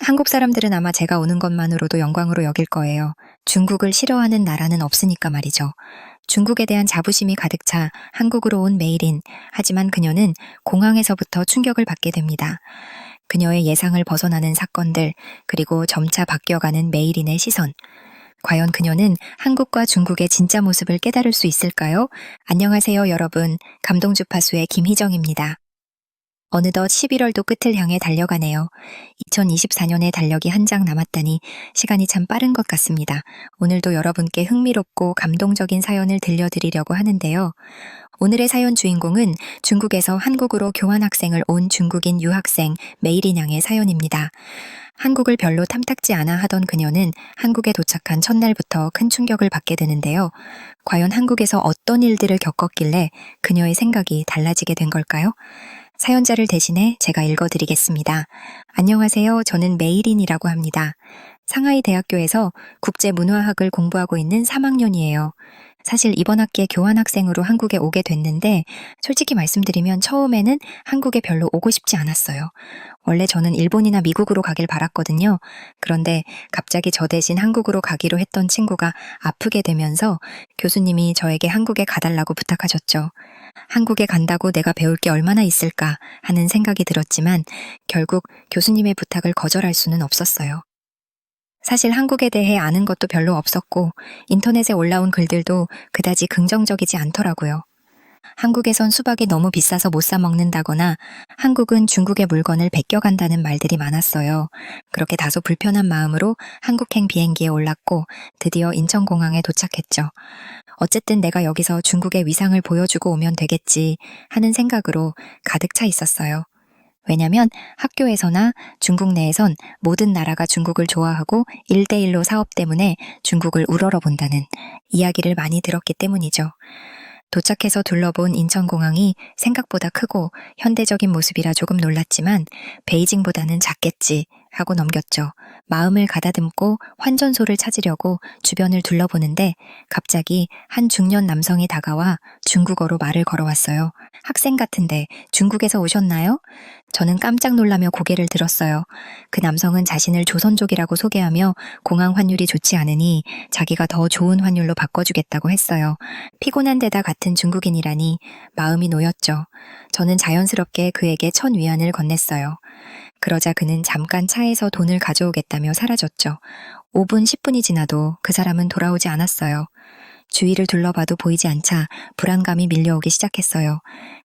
한국 사람들은 아마 제가 오는 것만으로도 영광으로 여길 거예요. 중국을 싫어하는 나라는 없으니까 말이죠. 중국에 대한 자부심이 가득 차 한국으로 온 메이린. 하지만 그녀는 공항에서부터 충격을 받게 됩니다. 그녀의 예상을 벗어나는 사건들, 그리고 점차 바뀌어가는 메이린의 시선. 과연 그녀는 한국과 중국의 진짜 모습을 깨달을 수 있을까요? 안녕하세요, 여러분. 감동주파수의 김희정입니다. 어느덧 11월도 끝을 향해 달려가네요. 2024년의 달력이 한 장 남았다니 시간이 참 빠른 것 같습니다. 오늘도 여러분께 흥미롭고 감동적인 사연을 들려드리려고 하는데요. 오늘의 사연 주인공은 중국에서 한국으로 교환학생을 온 중국인 유학생 메이린 양의 사연입니다. 한국을 별로 탐탁지 않아 하던 그녀는 한국에 도착한 첫날부터 큰 충격을 받게 되는데요. 과연 한국에서 어떤 일들을 겪었길래 그녀의 생각이 달라지게 된 걸까요? 사연자를 대신해 제가 읽어드리겠습니다. 안녕하세요. 저는 메이린이라고 합니다. 상하이 대학교에서 국제문화학을 공부하고 있는 3학년이에요. 사실 이번 학기에 교환학생으로 한국에 오게 됐는데 솔직히 말씀드리면 처음에는 한국에 별로 오고 싶지 않았어요. 원래 저는 일본이나 미국으로 가길 바랐거든요. 그런데 갑자기 저 대신 한국으로 가기로 했던 친구가 아프게 되면서 교수님이 저에게 한국에 가달라고 부탁하셨죠. 한국에 간다고 내가 배울 게 얼마나 있을까 하는 생각이 들었지만 결국 교수님의 부탁을 거절할 수는 없었어요. 사실 한국에 대해 아는 것도 별로 없었고 인터넷에 올라온 글들도 그다지 긍정적이지 않더라고요. 한국에선 수박이 너무 비싸서 못 사 먹는다거나 한국은 중국의 물건을 베껴간다는 말들이 많았어요. 그렇게 다소 불편한 마음으로 한국행 비행기에 올랐고 드디어 인천공항에 도착했죠. 어쨌든 내가 여기서 중국의 위상을 보여주고 오면 되겠지 하는 생각으로 가득 차 있었어요. 왜냐면 학교에서나 중국 내에선 모든 나라가 중국을 좋아하고 1대1로 사업 때문에 중국을 우러러본다는 이야기를 많이 들었기 때문이죠. 도착해서 둘러본 인천공항이 생각보다 크고 현대적인 모습이라 조금 놀랐지만 베이징보다는 작겠지 하고 넘겼죠. 마음을 가다듬고 환전소를 찾으려고 주변을 둘러보는데 갑자기 한 중년 남성이 다가와 중국어로 말을 걸어왔어요. 학생 같은데 중국에서 오셨나요? 저는 깜짝 놀라며 고개를 들었어요. 그 남성은 자신을 조선족이라고 소개하며 공항 환율이 좋지 않으니 자기가 더 좋은 환율로 바꿔주겠다고 했어요. 피곤한 데다 같은 중국인이라니 마음이 놓였죠. 저는 자연스럽게 그에게 1,000위안을 건넸어요. 그러자 그는 잠깐 차에서 돈을 가져오겠다며 사라졌죠. 5분, 10분이 지나도 그 사람은 돌아오지 않았어요. 주위를 둘러봐도 보이지 않자 불안감이 밀려오기 시작했어요.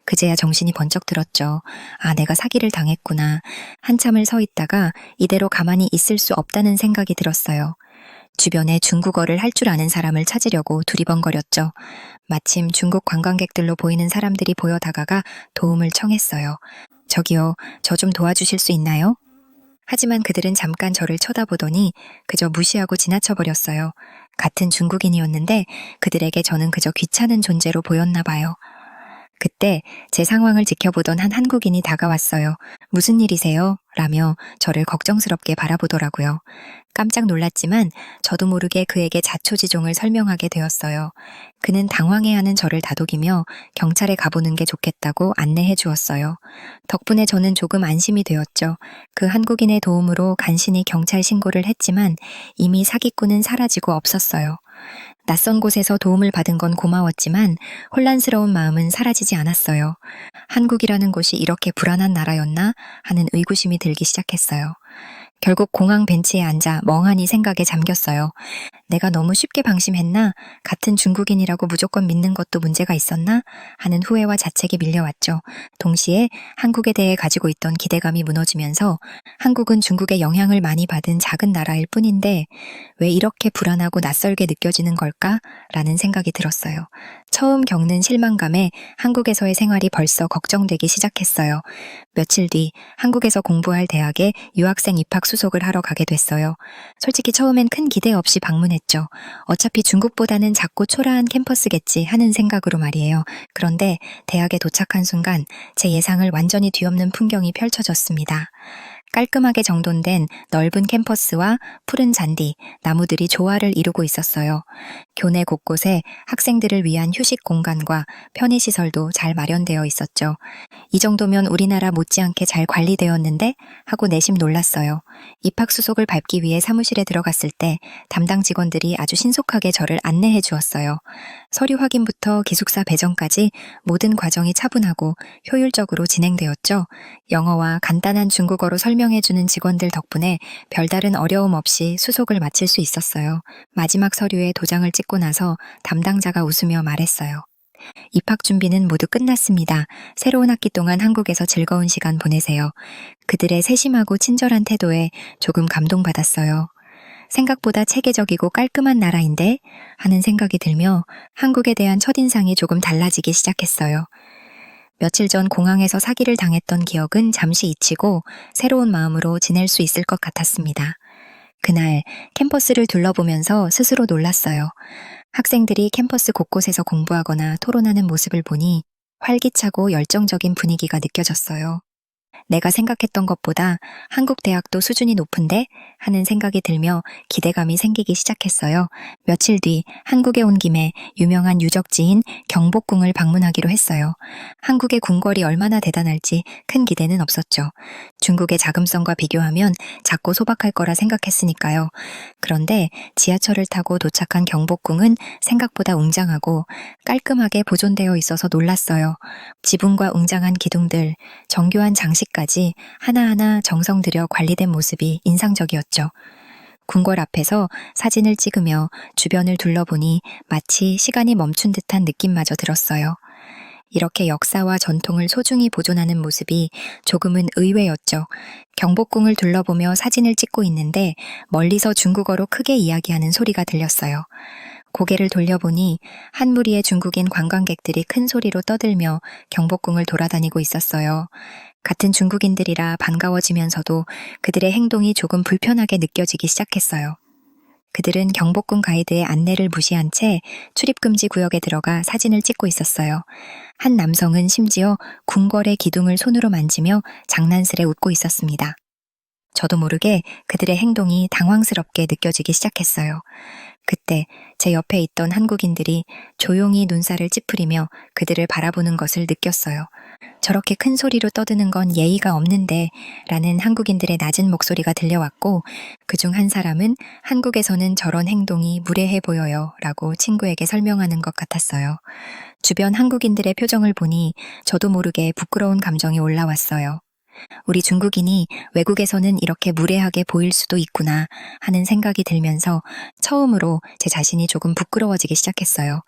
그제야 정신이 번쩍 들었죠. 아, 내가 사기를 당했구나. 한참을 서 있다가 이대로 가만히 있을 수 없다는 생각이 들었어요. 주변에 중국어를 할 줄 아는 사람을 찾으려고 두리번거렸죠. 마침 중국 관광객들로 보이는 사람들이 보여 다가가 도움을 청했어요. 저기요, 저 좀 도와주실 수 있나요? 하지만 그들은 잠깐 저를 쳐다보더니 그저 무시하고 지나쳐버렸어요. 같은 중국인이었는데 그들에게 저는 그저 귀찮은 존재로 보였나 봐요. 그때 제 상황을 지켜보던 한 한국인이 다가왔어요. 무슨 일이세요? 라며 저를 걱정스럽게 바라보더라고요. 깜짝 놀랐지만 저도 모르게 그에게 자초지종을 설명하게 되었어요. 그는 당황해하는 저를 다독이며 경찰에 가보는 게 좋겠다고 안내해 주었어요. 덕분에 저는 조금 안심이 되었죠. 그 한국인의 도움으로 간신히 경찰 신고를 했지만 이미 사기꾼은 사라지고 없었어요. 낯선 곳에서 도움을 받은 건 고마웠지만 혼란스러운 마음은 사라지지 않았어요. 한국이라는 곳이 이렇게 불안한 나라였나 하는 의구심이 들기 시작했어요. 결국 공항 벤치에 앉아 멍하니 생각에 잠겼어요. 내가 너무 쉽게 방심했나? 같은 중국인이라고 무조건 믿는 것도 문제가 있었나? 하는 후회와 자책이 밀려왔죠. 동시에 한국에 대해 가지고 있던 기대감이 무너지면서 한국은 중국의 영향을 많이 받은 작은 나라일 뿐인데 왜 이렇게 불안하고 낯설게 느껴지는 걸까? 라는 생각이 들었어요. 처음 겪는 실망감에 한국에서의 생활이 벌써 걱정되기 시작했어요. 며칠 뒤 한국에서 공부할 대학에 유학생 입학 수속을 하러 가게 됐어요. 솔직히 처음엔 큰 기대 없이 방문했죠. 어차피 중국보다는 작고 초라한 캠퍼스겠지 하는 생각으로 말이에요. 그런데 대학에 도착한 순간 제 예상을 완전히 뒤엎는 풍경이 펼쳐졌습니다. 깔끔하게 정돈된 넓은 캠퍼스와 푸른 잔디, 나무들이 조화를 이루고 있었어요. 교내 곳곳에 학생들을 위한 휴식 공간과 편의시설도 잘 마련되어 있었죠. 이 정도면 우리나라 못지않게 잘 관리되었는데 하고 내심 놀랐어요. 입학 수속을 밟기 위해 사무실에 들어갔을 때 담당 직원들이 아주 신속하게 저를 안내해 주었어요. 서류 확인부터 기숙사 배정까지 모든 과정이 차분하고 효율적으로 진행되었죠. 영어와 간단한 중국어로 설명해주는 직원들 덕분에 별다른 어려움 없이 수속을 마칠 수 있었어요. 마지막 서류에 도장을 찍고 나서 담당자가 웃으며 말했어요. 입학 준비는 모두 끝났습니다. 새로운 학기 동안 한국에서 즐거운 시간 보내세요. 그들의 세심하고 친절한 태도에 조금 감동받았어요. 생각보다 체계적이고 깔끔한 나라인데 하는 생각이 들며 한국에 대한 첫인상이 조금 달라지기 시작했어요. 며칠 전 공항에서 사기를 당했던 기억은 잠시 잊히고 새로운 마음으로 지낼 수 있을 것 같았습니다. 그날 캠퍼스를 둘러보면서 스스로 놀랐어요. 학생들이 캠퍼스 곳곳에서 공부하거나 토론하는 모습을 보니 활기차고 열정적인 분위기가 느껴졌어요. 내가 생각했던 것보다 한국 대학도 수준이 높은데 하는 생각이 들며 기대감이 생기기 시작했어요. 며칠 뒤 한국에 온 김에 유명한 유적지인 경복궁을 방문하기로 했어요. 한국의 궁궐이 얼마나 대단할지 큰 기대는 없었죠. 중국의 자금성과 비교하면 작고 소박할 거라 생각했으니까요. 그런데 지하철을 타고 도착한 경복궁은 생각보다 웅장하고 깔끔하게 보존되어 있어서 놀랐어요. 지붕과 웅장한 기둥들, 정교한 장식까지 하나하나 정성 들여 관리된 모습이 인상적이었죠. 궁궐 앞에서 사진을 찍으며 주변을 둘러보니 마치 시간이 멈춘 듯한 느낌마저 들었어요. 이렇게 역사와 전통을 소중히 보존하는 모습이 조금은 의외였죠. 경복궁을 둘러보며 사진을 찍고 있는데 멀리서 중국어로 크게 이야기하는 소리가 들렸어요. 고개를 돌려보니 한 무리의 중국인 관광객들이 큰 소리로 떠들며 경복궁을 돌아다니고 있었어요. 같은 중국인들이라 반가워지면서도 그들의 행동이 조금 불편하게 느껴지기 시작했어요. 그들은 경복궁 가이드의 안내를 무시한 채 출입금지 구역에 들어가 사진을 찍고 있었어요. 한 남성은 심지어 궁궐의 기둥을 손으로 만지며 장난스레 웃고 있었습니다. 저도 모르게 그들의 행동이 당황스럽게 느껴지기 시작했어요. 그때 제 옆에 있던 한국인들이 조용히 눈살을 찌푸리며 그들을 바라보는 것을 느꼈어요. 저렇게 큰 소리로 떠드는 건 예의가 없는데 라는 한국인들의 낮은 목소리가 들려왔고 그중 한 사람은 한국에서는 저런 행동이 무례해 보여요 라고 친구에게 설명하는 것 같았어요. 주변 한국인들의 표정을 보니 저도 모르게 부끄러운 감정이 올라왔어요. 우리 중국인이 외국에서는 이렇게 무례하게 보일 수도 있구나 하는 생각이 들면서 처음으로 제 자신이 조금 부끄러워지기 시작했어요.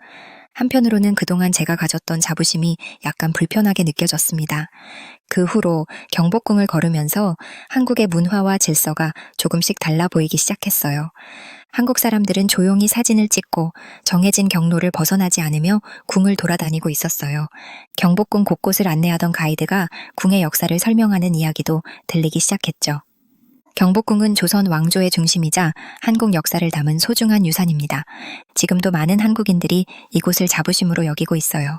한편으로는 그동안 제가 가졌던 자부심이 약간 불편하게 느껴졌습니다. 그 후로 경복궁을 걸으면서 한국의 문화와 질서가 조금씩 달라 보이기 시작했어요. 한국 사람들은 조용히 사진을 찍고 정해진 경로를 벗어나지 않으며 궁을 돌아다니고 있었어요. 경복궁 곳곳을 안내하던 가이드가 궁의 역사를 설명하는 이야기도 들리기 시작했죠. 경복궁은 조선 왕조의 중심이자 한국 역사를 담은 소중한 유산입니다. 지금도 많은 한국인들이 이곳을 자부심으로 여기고 있어요.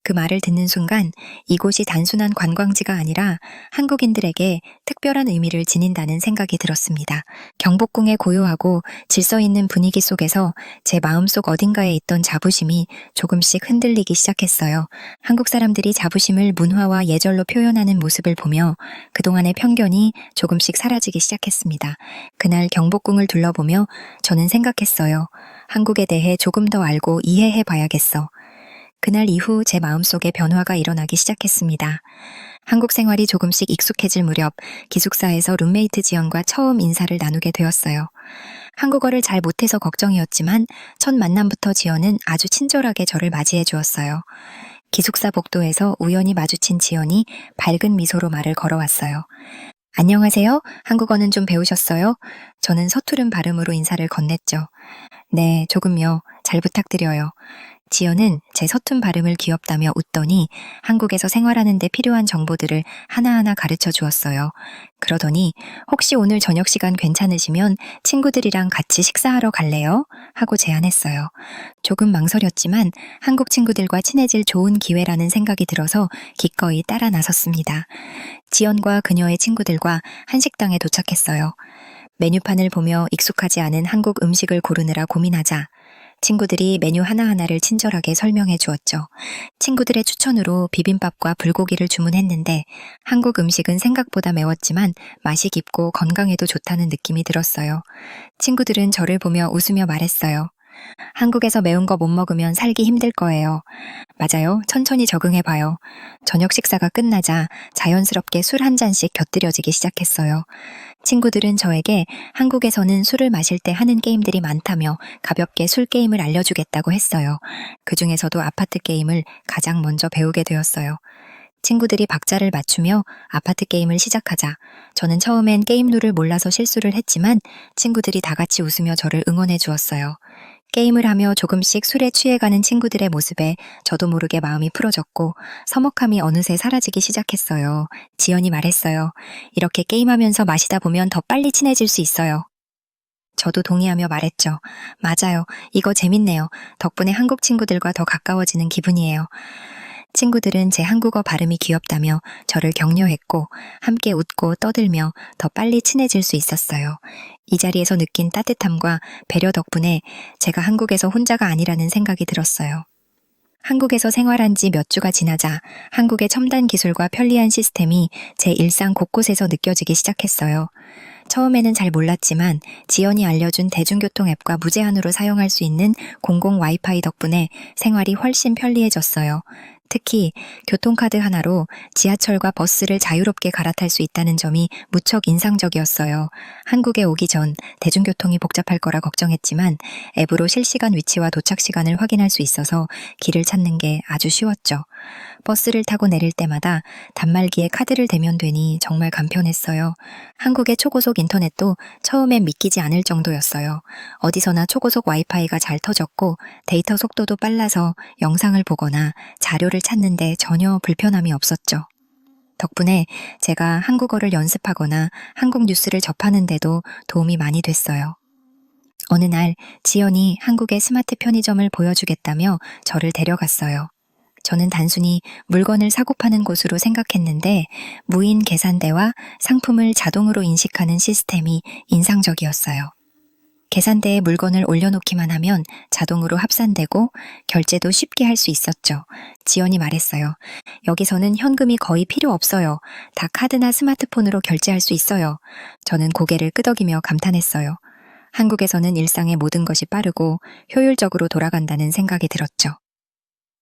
그 말을 듣는 순간 이곳이 단순한 관광지가 아니라 한국인들에게 특별한 의미를 지닌다는 생각이 들었습니다. 경복궁의 고요하고 질서 있는 분위기 속에서 제 마음속 어딘가에 있던 자부심이 조금씩 흔들리기 시작했어요. 한국 사람들이 자부심을 문화와 예절로 표현하는 모습을 보며 그동안의 편견이 조금씩 사라지기 시작했습니다. 그날 경복궁을 둘러보며 저는 생각했어요. 한국에 대해 조금 더 알고 이해해 봐야겠어. 그날 이후 제 마음속에 변화가 일어나기 시작했습니다. 한국 생활이 조금씩 익숙해질 무렵 기숙사에서 룸메이트 지연과 처음 인사를 나누게 되었어요. 한국어를 잘 못해서 걱정이었지만 첫 만남부터 지연은 아주 친절하게 저를 맞이해 주었어요. 기숙사 복도에서 우연히 마주친 지연이 밝은 미소로 말을 걸어왔어요. 안녕하세요. 한국어는 좀 배우셨어요? 저는 서투른 발음으로 인사를 건넸죠. 네, 조금요. 잘 부탁드려요. 지연은 제 서툰 발음을 귀엽다며 웃더니 한국에서 생활하는 데 필요한 정보들을 하나하나 가르쳐 주었어요. 그러더니 혹시 오늘 저녁 시간 괜찮으시면 친구들이랑 같이 식사하러 갈래요? 하고 제안했어요. 조금 망설였지만 한국 친구들과 친해질 좋은 기회라는 생각이 들어서 기꺼이 따라 나섰습니다. 지연과 그녀의 친구들과 한식당에 도착했어요. 메뉴판을 보며 익숙하지 않은 한국 음식을 고르느라 고민하자 친구들이 메뉴 하나하나를 친절하게 설명해 주었죠. 친구들의 추천으로 비빔밥과 불고기를 주문했는데 한국 음식은 생각보다 매웠지만 맛이 깊고 건강에도 좋다는 느낌이 들었어요. 친구들은 저를 보며 웃으며 말했어요. 한국에서 매운 거 못 먹으면 살기 힘들 거예요. 맞아요. 천천히 적응해봐요. 저녁 식사가 끝나자 자연스럽게 술 한 잔씩 곁들여지기 시작했어요. 친구들은 저에게 한국에서는 술을 마실 때 하는 게임들이 많다며 가볍게 술 게임을 알려주겠다고 했어요. 그 중에서도 아파트 게임을 가장 먼저 배우게 되었어요. 친구들이 박자를 맞추며 아파트 게임을 시작하자 저는 처음엔 게임 룰을 몰라서 실수를 했지만 친구들이 다 같이 웃으며 저를 응원해 주었어요. 게임을 하며 조금씩 술에 취해가는 친구들의 모습에 저도 모르게 마음이 풀어졌고 서먹함이 어느새 사라지기 시작했어요. 지연이 말했어요. 이렇게 게임하면서 마시다 보면 더 빨리 친해질 수 있어요. 저도 동의하며 말했죠. 맞아요. 이거 재밌네요. 덕분에 한국 친구들과 더 가까워지는 기분이에요. 친구들은 제 한국어 발음이 귀엽다며 저를 격려했고 함께 웃고 떠들며 더 빨리 친해질 수 있었어요. 이 자리에서 느낀 따뜻함과 배려 덕분에 제가 한국에서 혼자가 아니라는 생각이 들었어요. 한국에서 생활한 지 몇 주가 지나자 한국의 첨단 기술과 편리한 시스템이 제 일상 곳곳에서 느껴지기 시작했어요. 처음에는 잘 몰랐지만 지연이 알려준 대중교통 앱과 무제한으로 사용할 수 있는 공공 와이파이 덕분에 생활이 훨씬 편리해졌어요. 특히 교통카드 하나로 지하철과 버스를 자유롭게 갈아탈 수 있다는 점이 무척 인상적이었어요. 한국에 오기 전 대중교통이 복잡할 거라 걱정했지만 앱으로 실시간 위치와 도착 시간을 확인할 수 있어서 길을 찾는 게 아주 쉬웠죠. 버스를 타고 내릴 때마다 단말기에 카드를 대면 되니 정말 간편했어요. 한국의 초고속 인터넷도 처음엔 믿기지 않을 정도였어요. 어디서나 초고속 와이파이가 잘 터졌고 데이터 속도도 빨라서 영상을 보거나 자료를 찾는데 전혀 불편함이 없었죠. 덕분에 제가 한국어를 연습하거나 한국 뉴스를 접하는데도 도움이 많이 됐어요. 어느 날 지연이 한국의 스마트 편의점을 보여주겠다며 저를 데려갔어요. 저는 단순히 물건을 사고 파는 곳으로 생각했는데 무인 계산대와 상품을 자동으로 인식하는 시스템이 인상적이었어요. 계산대에 물건을 올려놓기만 하면 자동으로 합산되고 결제도 쉽게 할 수 있었죠. 지연이 말했어요. 여기서는 현금이 거의 필요 없어요. 다 카드나 스마트폰으로 결제할 수 있어요. 저는 고개를 끄덕이며 감탄했어요. 한국에서는 일상의 모든 것이 빠르고 효율적으로 돌아간다는 생각이 들었죠.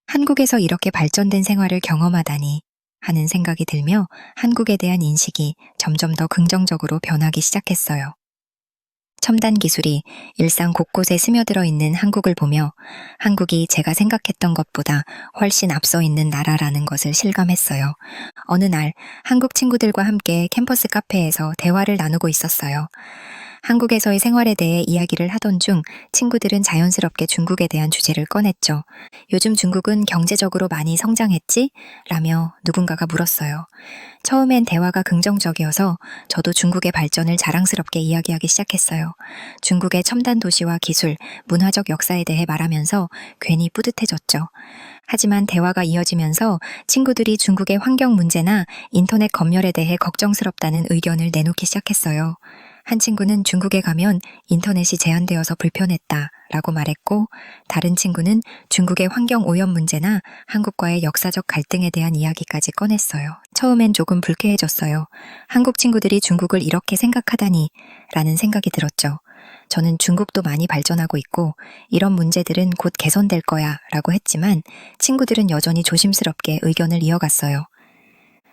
한국에서 이렇게 발전된 생활을 경험하다니 하는 생각이 들며 한국에 대한 인식이 점점 더 긍정적으로 변하기 시작했어요. 첨단 기술이 일상 곳곳에 스며들어 있는 한국을 보며 한국이 제가 생각했던 것보다 훨씬 앞서 있는 나라라는 것을 실감했어요. 어느 날 한국 친구들과 함께 캠퍼스 카페에서 대화를 나누고 있었어요. 한국에서의 생활에 대해 이야기를 하던 중 친구들은 자연스럽게 중국에 대한 주제를 꺼냈죠. 요즘 중국은 경제적으로 많이 성장했지? 라며 누군가가 물었어요. 처음엔 대화가 긍정적이어서 저도 중국의 발전을 자랑스럽게 이야기하기 시작했어요. 중국의 첨단 도시와 기술, 문화적 역사에 대해 말하면서 괜히 뿌듯해졌죠. 하지만 대화가 이어지면서 친구들이 중국의 환경 문제나 인터넷 검열에 대해 걱정스럽다는 의견을 내놓기 시작했어요. 한 친구는 중국에 가면 인터넷이 제한되어서 불편했다 라고 말했고 다른 친구는 중국의 환경 오염 문제나 한국과의 역사적 갈등에 대한 이야기까지 꺼냈어요. 처음엔 조금 불쾌해졌어요. 한국 친구들이 중국을 이렇게 생각하다니 라는 생각이 들었죠. 저는 중국도 많이 발전하고 있고 이런 문제들은 곧 개선될 거야 라고 했지만 친구들은 여전히 조심스럽게 의견을 이어갔어요.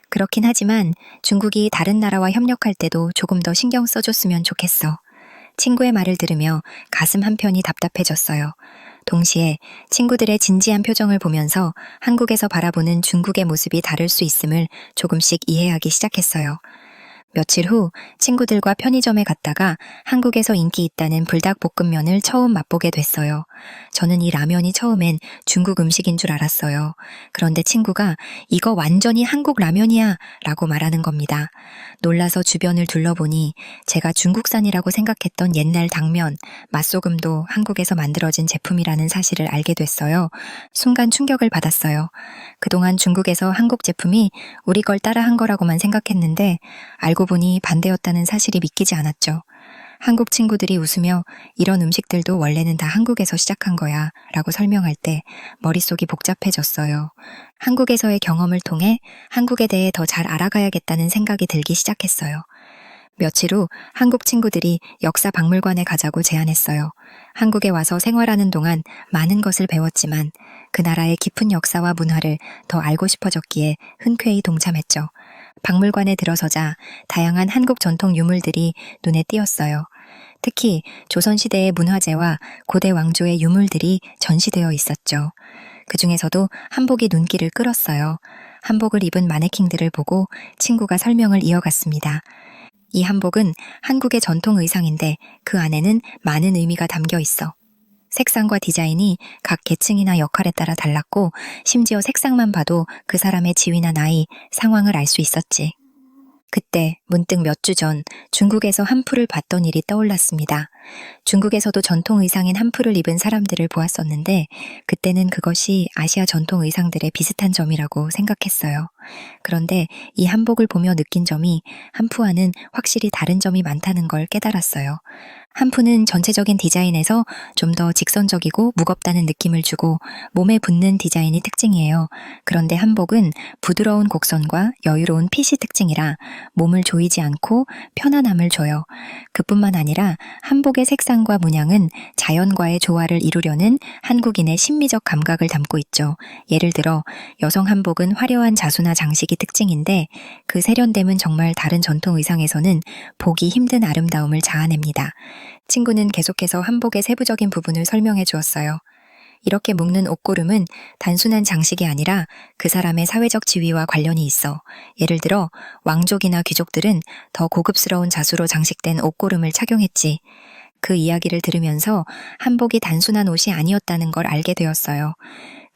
그렇긴 하지만 중국이 다른 나라와 협력할 때도 조금 더 신경 써줬으면 좋겠어. 친구의 말을 들으며 가슴 한편이 답답해졌어요. 동시에 친구들의 진지한 표정을 보면서 한국에서 바라보는 중국의 모습이 다를 수 있음을 조금씩 이해하기 시작했어요. 며칠 후 친구들과 편의점에 갔다가 한국에서 인기 있다는 불닭볶음면을 처음 맛보게 됐어요. 저는 이 라면이 처음엔 중국 음식인 줄 알았어요. 그런데 친구가 이거 완전히 한국 라면이야 라고 말하는 겁니다. 놀라서 주변을 둘러보니 제가 중국산이라고 생각했던 옛날 당면, 맛소금도 한국에서 만들어진 제품이라는 사실을 알게 됐어요. 순간 충격을 받았어요. 그동안 중국에서 한국 제품이 우리 걸 따라한 거라고만 생각했는데 알고 보니 반대였다는 사실이 믿기지 않았죠. 한국 친구들이 웃으며 이런 음식들도 원래는 다 한국에서 시작한 거야 라고 설명할 때 머릿속이 복잡해졌어요. 한국에서의 경험을 통해 한국에 대해 더 잘 알아가야겠다는 생각이 들기 시작했어요. 며칠 후 한국 친구들이 역사 박물관에 가자고 제안했어요. 한국에 와서 생활하는 동안 많은 것을 배웠지만 그 나라의 깊은 역사와 문화를 더 알고 싶어졌기에 흔쾌히 동참했죠. 박물관에 들어서자 다양한 한국 전통 유물들이 눈에 띄었어요. 특히 조선시대의 문화재와 고대 왕조의 유물들이 전시되어 있었죠. 그 중에서도 한복이 눈길을 끌었어요. 한복을 입은 마네킹들을 보고 친구가 설명을 이어갔습니다. 이 한복은 한국의 전통 의상인데 그 안에는 많은 의미가 담겨 있어. 색상과 디자인이 각 계층이나 역할에 따라 달랐고 심지어 색상만 봐도 그 사람의 지위나 나이, 상황을 알 수 있었지. 그때 문득 몇 주 전 중국에서 한풀을 봤던 일이 떠올랐습니다. 중국에서도 전통 의상인 한풀을 입은 사람들을 보았었는데 그때는 그것이 아시아 전통 의상들의 비슷한 점이라고 생각했어요. 그런데 이 한복을 보며 느낀 점이 한푸와는 확실히 다른 점이 많다는 걸 깨달았어요. 한푸는 전체적인 디자인에서 좀 더 직선적이고 무겁다는 느낌을 주고 몸에 붙는 디자인이 특징이에요. 그런데 한복은 부드러운 곡선과 여유로운 핏이 특징이라 몸을 조이지 않고 편안함을 줘요. 그뿐만 아니라 한복의 색상과 문양은 자연과의 조화를 이루려는 한국인의 심미적 감각을 담고 있죠. 예를 들어 여성 한복은 화려한 자수나 장식이 특징인데 그 세련됨은 정말 다른 전통 의상에서는 보기 힘든 아름다움을 자아냅니다. 친구는 계속해서 한복의 세부적인 부분을 설명해 주었어요. 이렇게 묶는 옷고름은 단순한 장식이 아니라 그 사람의 사회적 지위와 관련이 있어. 예를 들어 왕족이나 귀족들은 더 고급스러운 자수로 장식된 옷고름을 착용했지. 그 이야기를 들으면서 한복이 단순한 옷이 아니었다는 걸 알게 되었어요.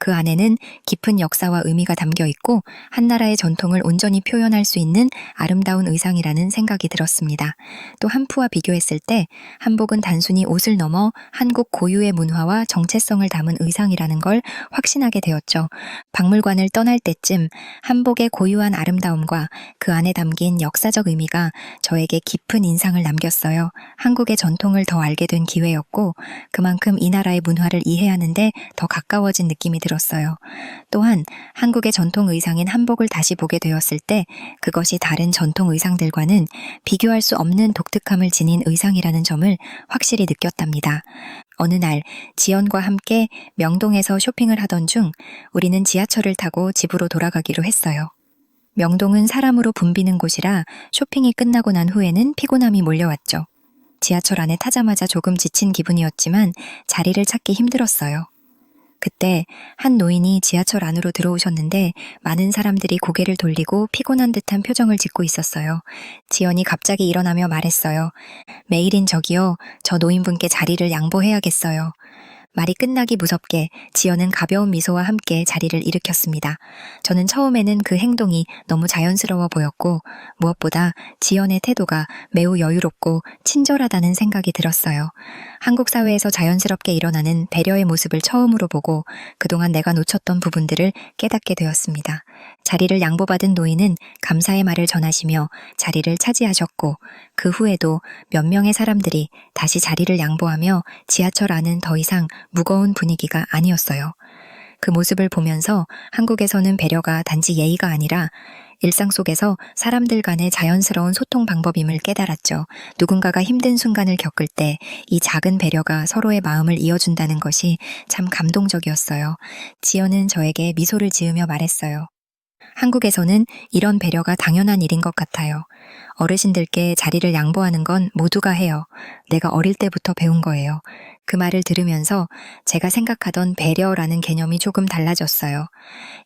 그 안에는 깊은 역사와 의미가 담겨 있고 한 나라의 전통을 온전히 표현할 수 있는 아름다운 의상이라는 생각이 들었습니다. 또 한푸와 비교했을 때 한복은 단순히 옷을 넘어 한국 고유의 문화와 정체성을 담은 의상이라는 걸 확신하게 되었죠. 박물관을 떠날 때쯤 한복의 고유한 아름다움과 그 안에 담긴 역사적 의미가 저에게 깊은 인상을 남겼어요. 한국의 전통을 더 알게 된 기회였고 그만큼 이 나라의 문화를 이해하는데 더 가까워진 느낌이 들었어요. 또한 한국의 전통 의상인 한복을 다시 보게 되었을 때 그것이 다른 전통 의상들과는 비교할 수 없는 독특함을 지닌 의상이라는 점을 확실히 느꼈답니다. 어느 날 지연과 함께 명동에서 쇼핑을 하던 중 우리는 지하철을 타고 집으로 돌아가기로 했어요. 명동은 사람으로 붐비는 곳이라 쇼핑이 끝나고 난 후에는 피곤함이 몰려왔죠. 지하철 안에 타자마자 조금 지친 기분이었지만 자리를 찾기 힘들었어요. 그때 한 노인이 지하철 안으로 들어오셨는데 많은 사람들이 고개를 돌리고 피곤한 듯한 표정을 짓고 있었어요. 지연이 갑자기 일어나며 말했어요. 메일인 저기요, 저 노인분께 자리를 양보해야겠어요. 말이 끝나기 무섭게 지연은 가벼운 미소와 함께 자리를 일으켰습니다. 저는 처음에는 그 행동이 너무 자연스러워 보였고 무엇보다 지연의 태도가 매우 여유롭고 친절하다는 생각이 들었어요. 한국 사회에서 자연스럽게 일어나는 배려의 모습을 처음으로 보고 그동안 내가 놓쳤던 부분들을 깨닫게 되었습니다. 자리를 양보받은 노인은 감사의 말을 전하시며 자리를 차지하셨고 그 후에도 몇 명의 사람들이 다시 자리를 양보하며 지하철 안은 더 이상 무거운 분위기가 아니었어요. 그 모습을 보면서 한국에서는 배려가 단지 예의가 아니라 일상 속에서 사람들 간의 자연스러운 소통 방법임을 깨달았죠. 누군가가 힘든 순간을 겪을 때 이 작은 배려가 서로의 마음을 이어준다는 것이 참 감동적이었어요. 지연은 저에게 미소를 지으며 말했어요. 한국에서는 이런 배려가 당연한 일인 것 같아요. 어르신들께 자리를 양보하는 건 모두가 해요. 내가 어릴 때부터 배운 거예요. 그 말을 들으면서 제가 생각하던 배려라는 개념이 조금 달라졌어요.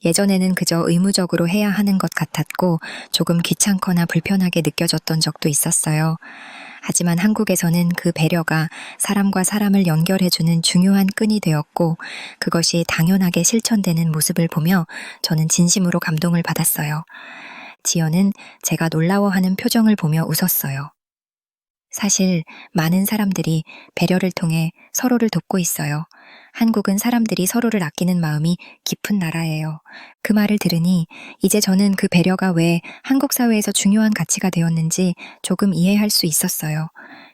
예전에는 그저 의무적으로 해야 하는 것 같았고 조금 귀찮거나 불편하게 느껴졌던 적도 있었어요. 하지만 한국에서는 그 배려가 사람과 사람을 연결해주는 중요한 끈이 되었고, 그것이 당연하게 실천되는 모습을 보며 저는 진심으로 감동을 받았어요. 지연은 제가 놀라워하는 표정을 보며 웃었어요. 사실 많은 사람들이 배려를 통해 서로를 돕고 있어요. 한국은 사람들이 서로를 아끼는 마음이 깊은 나라예요. 그 말을 들으니 이제 저는 그 배려가 왜 한국 사회에서 중요한 가치가 되었는지 조금 이해할 수 있었어요.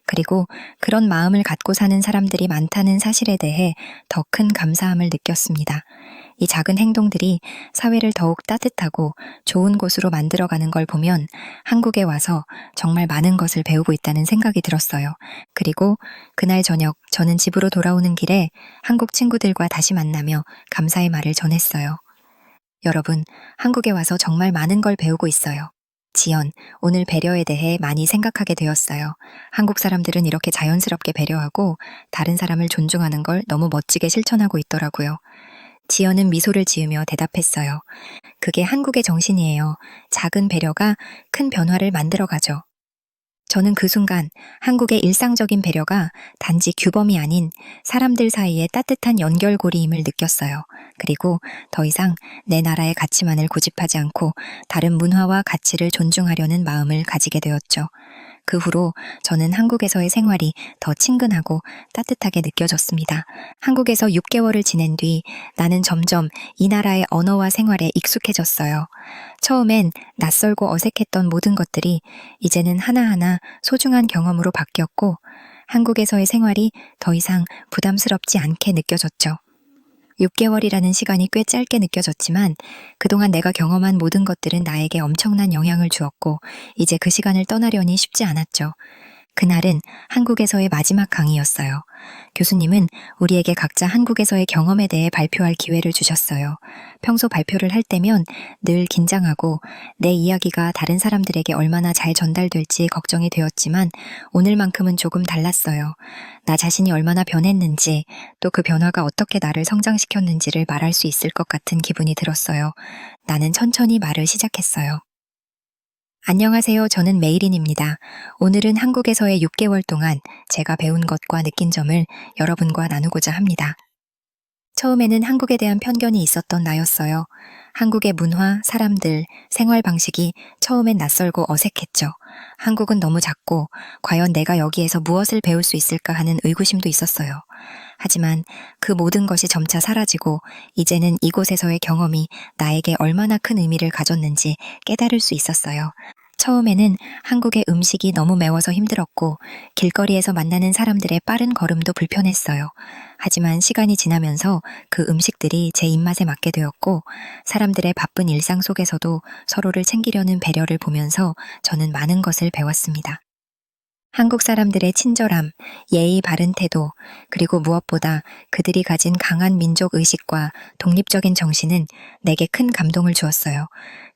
그리고 그런 마음을 갖고 사는 사람들이 많다는 사실에 대해 더 큰 감사함을 느꼈습니다. 이 작은 행동들이 사회를 더욱 따뜻하고 좋은 곳으로 만들어가는 걸 보면 한국에 와서 정말 많은 것을 배우고 있다는 생각이 들었어요. 그리고 그날 저녁 저는 집으로 돌아오는 길에 한국 친구들과 다시 만나며 감사의 말을 전했어요. 여러분, 한국에 와서 정말 많은 걸 배우고 있어요. 지연, 오늘 배려에 대해 많이 생각하게 되었어요. 한국 사람들은 이렇게 자연스럽게 배려하고 다른 사람을 존중하는 걸 너무 멋지게 실천하고 있더라고요. 지연은 미소를 지으며 대답했어요. 그게 한국의 정신이에요. 작은 배려가 큰 변화를 만들어가죠. 저는 그 순간 한국의 일상적인 배려가 단지 규범이 아닌 사람들 사이의 따뜻한 연결고리임을 느꼈어요. 그리고 더 이상 내 나라의 가치만을 고집하지 않고 다른 문화와 가치를 존중하려는 마음을 가지게 되었죠. 그 후로 저는 한국에서의 생활이 더 친근하고 따뜻하게 느껴졌습니다. 한국에서 6개월을 지낸 뒤 나는 점점 이 나라의 언어와 생활에 익숙해졌어요. 처음엔 낯설고 어색했던 모든 것들이 이제는 하나하나 소중한 경험으로 바뀌었고 한국에서의 생활이 더 이상 부담스럽지 않게 느껴졌죠. 6개월이라는 시간이 꽤 짧게 느껴졌지만 그동안 내가 경험한 모든 것들은 나에게 엄청난 영향을 주었고 이제 그 시간을 떠나려니 쉽지 않았죠. 그날은 한국에서의 마지막 강의였어요. 교수님은 우리에게 각자 한국에서의 경험에 대해 발표할 기회를 주셨어요. 평소 발표를 할 때면 늘 긴장하고 내 이야기가 다른 사람들에게 얼마나 잘 전달될지 걱정이 되었지만 오늘만큼은 조금 달랐어요. 나 자신이 얼마나 변했는지 또 그 변화가 어떻게 나를 성장시켰는지를 말할 수 있을 것 같은 기분이 들었어요. 나는 천천히 말을 시작했어요. 안녕하세요. 저는 메이린입니다. 오늘은 한국에서의 6개월 동안 제가 배운 것과 느낀 점을 여러분과 나누고자 합니다. 처음에는 한국에 대한 편견이 있었던 나였어요. 한국의 문화, 사람들, 생활 방식이 처음엔 낯설고 어색했죠. 한국은 너무 작고 과연 내가 여기에서 무엇을 배울 수 있을까 하는 의구심도 있었어요. 하지만 그 모든 것이 점차 사라지고 이제는 이곳에서의 경험이 나에게 얼마나 큰 의미를 가졌는지 깨달을 수 있었어요. 처음에는 한국의 음식이 너무 매워서 힘들었고 길거리에서 만나는 사람들의 빠른 걸음도 불편했어요. 하지만 시간이 지나면서 그 음식들이 제 입맛에 맞게 되었고 사람들의 바쁜 일상 속에서도 서로를 챙기려는 배려를 보면서 저는 많은 것을 배웠습니다. 한국 사람들의 친절함, 예의 바른 태도, 그리고 무엇보다 그들이 가진 강한 민족 의식과 독립적인 정신은 내게 큰 감동을 주었어요.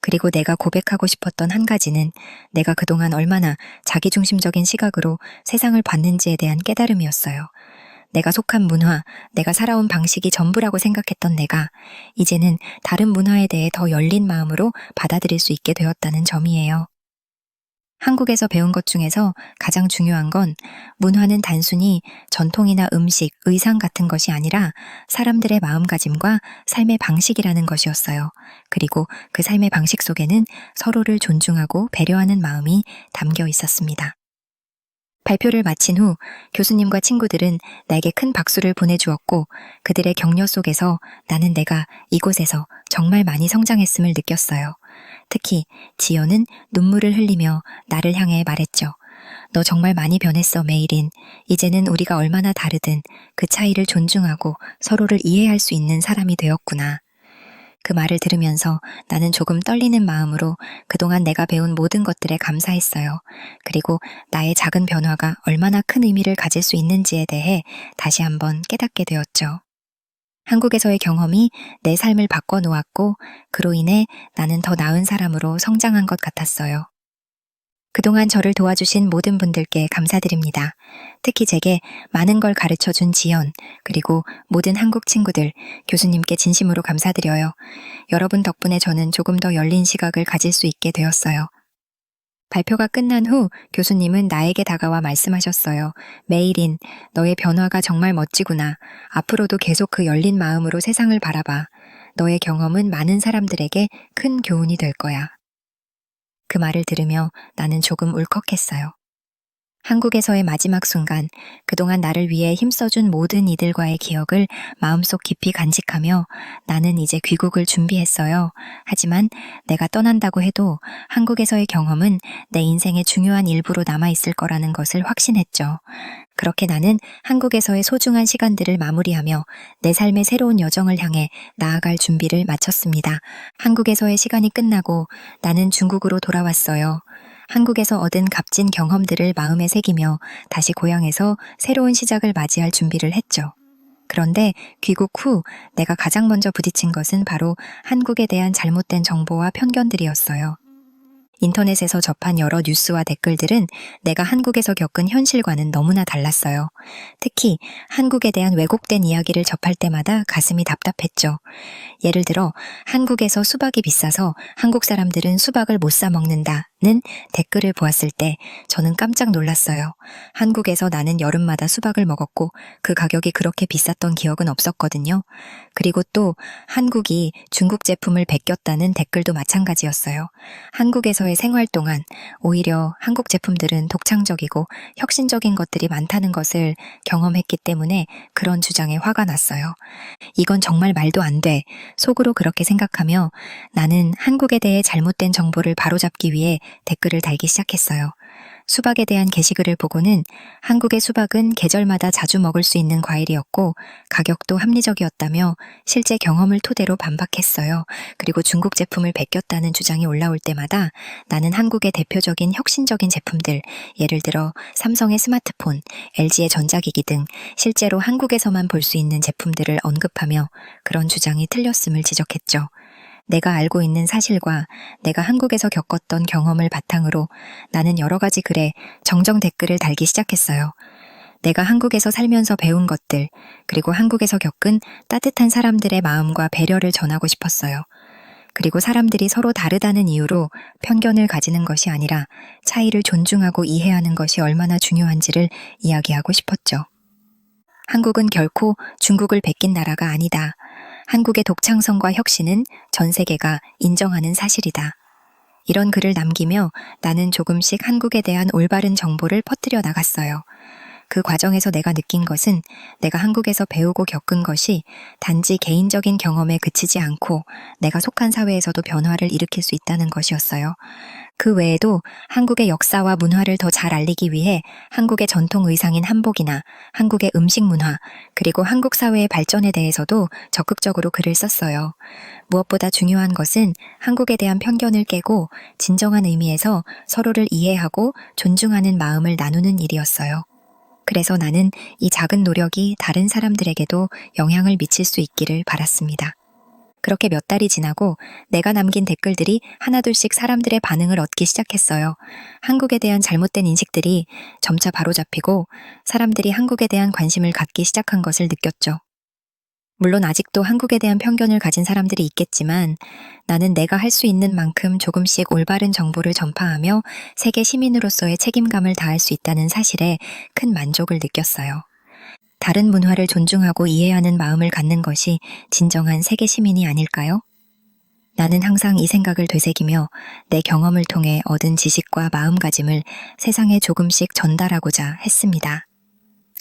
그리고 내가 고백하고 싶었던 한 가지는 내가 그동안 얼마나 자기중심적인 시각으로 세상을 봤는지에 대한 깨달음이었어요. 내가 속한 문화, 내가 살아온 방식이 전부라고 생각했던 내가 이제는 다른 문화에 대해 더 열린 마음으로 받아들일 수 있게 되었다는 점이에요. 한국에서 배운 것 중에서 가장 중요한 건 문화는 단순히 전통이나 음식, 의상 같은 것이 아니라 사람들의 마음가짐과 삶의 방식이라는 것이었어요. 그리고 그 삶의 방식 속에는 서로를 존중하고 배려하는 마음이 담겨 있었습니다. 발표를 마친 후 교수님과 친구들은 나에게 큰 박수를 보내주었고 그들의 격려 속에서 나는 내가 이곳에서 정말 많이 성장했음을 느꼈어요. 특히 지연은 눈물을 흘리며 나를 향해 말했죠. 너 정말 많이 변했어, 메이린. 이제는 우리가 얼마나 다르든 그 차이를 존중하고 서로를 이해할 수 있는 사람이 되었구나. 그 말을 들으면서 나는 조금 떨리는 마음으로 그동안 내가 배운 모든 것들에 감사했어요. 그리고 나의 작은 변화가 얼마나 큰 의미를 가질 수 있는지에 대해 다시 한번 깨닫게 되었죠. 한국에서의 경험이 내 삶을 바꿔놓았고 그로 인해 나는 더 나은 사람으로 성장한 것 같았어요. 그동안 저를 도와주신 모든 분들께 감사드립니다. 특히 제게 많은 걸 가르쳐준 지연, 그리고 모든 한국 친구들, 교수님께 진심으로 감사드려요. 여러분 덕분에 저는 조금 더 열린 시각을 가질 수 있게 되었어요. 발표가 끝난 후 교수님은 나에게 다가와 말씀하셨어요. 메이린, 너의 변화가 정말 멋지구나. 앞으로도 계속 그 열린 마음으로 세상을 바라봐. 너의 경험은 많은 사람들에게 큰 교훈이 될 거야. 그 말을 들으며 나는 조금 울컥했어요. 한국에서의 마지막 순간, 그동안 나를 위해 힘써준 모든 이들과의 기억을 마음속 깊이 간직하며 나는 이제 귀국을 준비했어요. 하지만 내가 떠난다고 해도 한국에서의 경험은 내 인생의 중요한 일부로 남아있을 거라는 것을 확신했죠. 그렇게 나는 한국에서의 소중한 시간들을 마무리하며 내 삶의 새로운 여정을 향해 나아갈 준비를 마쳤습니다. 한국에서의 시간이 끝나고 나는 중국으로 돌아왔어요. 한국에서 얻은 값진 경험들을 마음에 새기며 다시 고향에서 새로운 시작을 맞이할 준비를 했죠. 그런데 귀국 후 내가 가장 먼저 부딪힌 것은 바로 한국에 대한 잘못된 정보와 편견들이었어요. 인터넷에서 접한 여러 뉴스와 댓글들은 내가 한국에서 겪은 현실과는 너무나 달랐어요. 특히 한국에 대한 왜곡된 이야기를 접할 때마다 가슴이 답답했죠. 예를 들어 한국에서 수박이 비싸서 한국 사람들은 수박을 못 사 먹는다는 댓글을 보았을 때 저는 깜짝 놀랐어요. 한국에서 나는 여름마다 수박을 먹었고 그 가격이 그렇게 비쌌던 기억은 없었거든요. 그리고 또 한국이 중국 제품을 베꼈다는 댓글도 마찬가지였어요. 한국에서의 생활 동안 오히려 한국 제품들은 독창적이고 혁신적인 것들이 많다는 것을 경험했기 때문에 그런 주장에 화가 났어요. 이건 정말 말도 안 돼. 속으로 그렇게 생각하며 나는 한국에 대해 잘못된 정보를 바로잡기 위해 댓글을 달기 시작했어요. 수박에 대한 게시글을 보고는 한국의 수박은 계절마다 자주 먹을 수 있는 과일이었고 가격도 합리적이었다며 실제 경험을 토대로 반박했어요. 그리고 중국 제품을 베꼈다는 주장이 올라올 때마다 나는 한국의 대표적인 혁신적인 제품들, 예를 들어 삼성의 스마트폰, LG의 전자기기 등 실제로 한국에서만 볼 수 있는 제품들을 언급하며 그런 주장이 틀렸음을 지적했죠. 내가 알고 있는 사실과 내가 한국에서 겪었던 경험을 바탕으로 나는 여러 가지 글에 정정 댓글을 달기 시작했어요. 내가 한국에서 살면서 배운 것들, 그리고 한국에서 겪은 따뜻한 사람들의 마음과 배려를 전하고 싶었어요. 그리고 사람들이 서로 다르다는 이유로 편견을 가지는 것이 아니라 차이를 존중하고 이해하는 것이 얼마나 중요한지를 이야기하고 싶었죠. 한국은 결코 중국을 베낀 나라가 아니다. 한국의 독창성과 혁신은 전 세계가 인정하는 사실이다. 이런 글을 남기며 나는 조금씩 한국에 대한 올바른 정보를 퍼뜨려 나갔어요. 그 과정에서 내가 느낀 것은 내가 한국에서 배우고 겪은 것이 단지 개인적인 경험에 그치지 않고 내가 속한 사회에서도 변화를 일으킬 수 있다는 것이었어요. 그 외에도 한국의 역사와 문화를 더 잘 알리기 위해 한국의 전통 의상인 한복이나 한국의 음식 문화, 그리고 한국 사회의 발전에 대해서도 적극적으로 글을 썼어요. 무엇보다 중요한 것은 한국에 대한 편견을 깨고 진정한 의미에서 서로를 이해하고 존중하는 마음을 나누는 일이었어요. 그래서 나는 이 작은 노력이 다른 사람들에게도 영향을 미칠 수 있기를 바랐습니다. 그렇게 몇 달이 지나고 내가 남긴 댓글들이 하나둘씩 사람들의 반응을 얻기 시작했어요. 한국에 대한 잘못된 인식들이 점차 바로잡히고 사람들이 한국에 대한 관심을 갖기 시작한 것을 느꼈죠. 물론 아직도 한국에 대한 편견을 가진 사람들이 있겠지만 나는 내가 할 수 있는 만큼 조금씩 올바른 정보를 전파하며 세계 시민으로서의 책임감을 다할 수 있다는 사실에 큰 만족을 느꼈어요. 다른 문화를 존중하고 이해하는 마음을 갖는 것이 진정한 세계 시민이 아닐까요? 나는 항상 이 생각을 되새기며 내 경험을 통해 얻은 지식과 마음가짐을 세상에 조금씩 전달하고자 했습니다.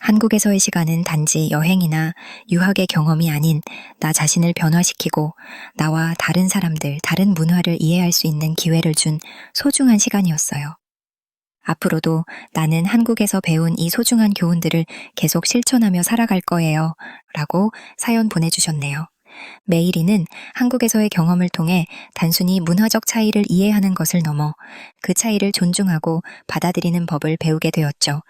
한국에서의 시간은 단지 여행이나 유학의 경험이 아닌 나 자신을 변화시키고 나와 다른 사람들, 다른 문화를 이해할 수 있는 기회를 준 소중한 시간이었어요. 앞으로도 나는 한국에서 배운 이 소중한 교훈들을 계속 실천하며 살아갈 거예요. 라고 사연 보내주셨네요. 메이리는 한국에서의 경험을 통해 단순히 문화적 차이를 이해하는 것을 넘어 그 차이를 존중하고 받아들이는 법을 배우게 되었죠.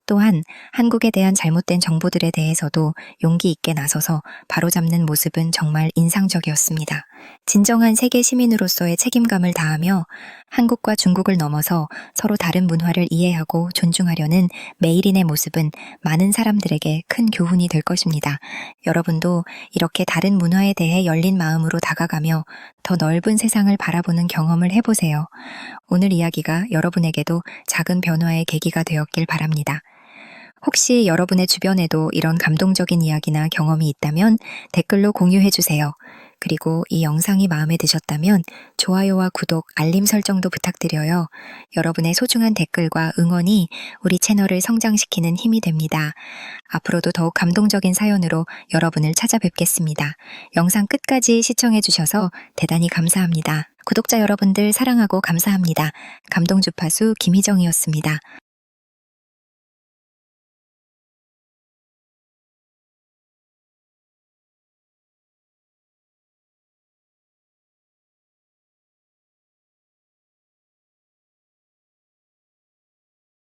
또한 한국에 대한 잘못된 정보들에 대해서도 용기 있게 나서서 바로잡는 모습은 정말 인상적이었습니다. 진정한 세계 시민으로서의 책임감을 다하며 한국과 중국을 넘어서 서로 다른 문화를 이해하고 존중하려는 메이린의 모습은 많은 사람들에게 큰 교훈이 될 것입니다. 여러분도 이렇게 다른 문화에 대해 열린 마음으로 다가가며 더 넓은 세상을 바라보는 경험을 해보세요. 오늘 이야기가 여러분에게도 작은 변화의 계기가 되었길 바랍니다. 혹시 여러분의 주변에도 이런 감동적인 이야기나 경험이 있다면 댓글로 공유해주세요. 그리고 이 영상이 마음에 드셨다면 좋아요와 구독, 알림 설정도 부탁드려요. 여러분의 소중한 댓글과 응원이 우리 채널을 성장시키는 힘이 됩니다. 앞으로도 더욱 감동적인 사연으로 여러분을 찾아뵙겠습니다. 영상 끝까지 시청해주셔서 대단히 감사합니다. 구독자 여러분들 사랑하고 감사합니다. 감동주파수 김희정이었습니다.